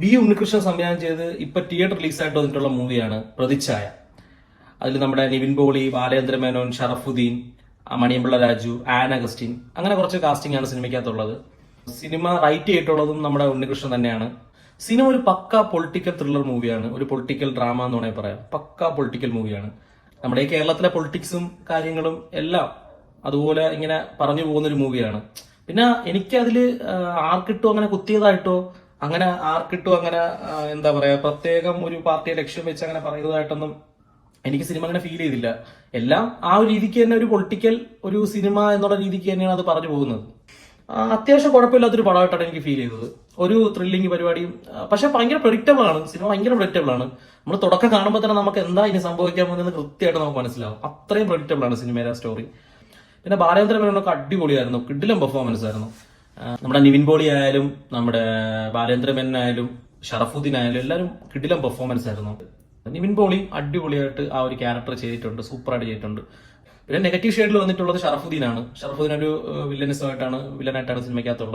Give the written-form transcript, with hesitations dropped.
V Unnikrishnan സംവിധാനം ചെയ്ത് ഇപ്പൊ തിയേറ്റർ റിലീസായിട്ട് വന്നിട്ടുള്ള മൂവിയാണ് പ്രതിച്ഛായ. അതിൽ നമ്മുടെ നിവിൻ പോളി, ബാലേന്ദ്ര മേനോൻ, ഷറഫുദ്ദീൻ, മണിയമ്പിള്ള രാജു, ആൻ അഗസ്റ്റിൻ, അങ്ങനെ കുറച്ച് കാസ്റ്റിംഗ് ആണ് സിനിമയ്ക്കകത്തുള്ളത്. സിനിമ റൈറ്റ് ചെയ്തിട്ടുള്ളതും നമ്മുടെ ഉണ്ണികൃഷ്ണൻ തന്നെയാണ്. സിനിമ ഒരു പക്ക പൊളിറ്റിക്കൽ ത്രില്ലർ മൂവിയാണ്, ഒരു പൊളിറ്റിക്കൽ ഡ്രാമ എന്ന് വേണമെങ്കിൽ പറയാം. പക്ക പൊളിറ്റിക്കൽ മൂവിയാണ്. നമ്മുടെ ഈ കേരളത്തിലെ പൊളിറ്റിക്സും കാര്യങ്ങളും എല്ലാം അതുപോലെ ഇങ്ങനെ പറഞ്ഞു പോകുന്ന ഒരു മൂവിയാണ്. പിന്നെ എനിക്കതില് ആർക്കിട്ടോ അങ്ങനെ കുത്തിയതായിട്ടോ അങ്ങനെ ആർക്കിട്ടോ അങ്ങനെ എന്താ പറയാ പ്രത്യേകം ഒരു പാർട്ടിയെ ലക്ഷ്യം വെച്ച് അങ്ങനെ പറയുന്നതായിട്ടൊന്നും എനിക്ക് സിനിമ അങ്ങനെ ഫീൽ ചെയ്തില്ല. എല്ലാം ആ ഒരു രീതിക്ക് തന്നെ ഒരു പൊളിറ്റിക്കൽ ഒരു സിനിമ എന്നുള്ള രീതിക്ക് തന്നെയാണ് അത് പറഞ്ഞു പോകുന്നത്. അത്യാവശ്യം കുഴപ്പമില്ലാത്തൊരു പടമായിട്ടാണ് എനിക്ക് ഫീൽ ചെയ്തത്. ഒരു ത്രില്ലിംഗ് പരിപാടിയും, പക്ഷെ ഭയങ്കര പ്രഡിക്റ്റബിൾ ആണ് സിനിമ. ഭയങ്കര പ്രഡിക്റ്റബിൾ ആണ്. നമ്മൾ തുടക്കം കാണുമ്പോൾ തന്നെ നമുക്ക് എന്താ ഇനി സംഭവിക്കാൻ പോകുന്നത് കൃത്യമായിട്ട് നമുക്ക് മനസ്സിലാവും. അത്രയും പ്രഡിക്റ്റബിൾ ആണ് സിനിമയിലെ സ്റ്റോറി. പിന്നെ ബാലേന്ദ്ര മേനോനൊക്കെ അടിപൊളിയായിരുന്നു, കിടിലം പെർഫോമൻസ് ആയിരുന്നു. നമ്മുടെ നിവിൻ പോളി ആയാലും നമ്മുടെ ബാലേന്ദ്ര മേനോൻ ആയാലും ഷറഫുദ്ദീൻ ആയാലും എല്ലാവരും കിടിലം പെർഫോമൻസ് ആയിരുന്നു. നിവിൻ പോളി അടിപൊളിയായിട്ട് ആ ഒരു ക്യാരക്ടർ ചെയ്തിട്ടുണ്ട്, സൂപ്പറായിട്ട് ചെയ്തിട്ടുണ്ട്. പിന്നെ നെഗറ്റീവ് ഷെയ്ഡിൽ വന്നിട്ടുള്ളത് ഷറഫുദ്ദീനാണ്. ഷറഫുദ്ദീൻ ഒരു വില്ലനായിട്ടാണ് സിനിമയ്ക്കകത്തുള്ളത്.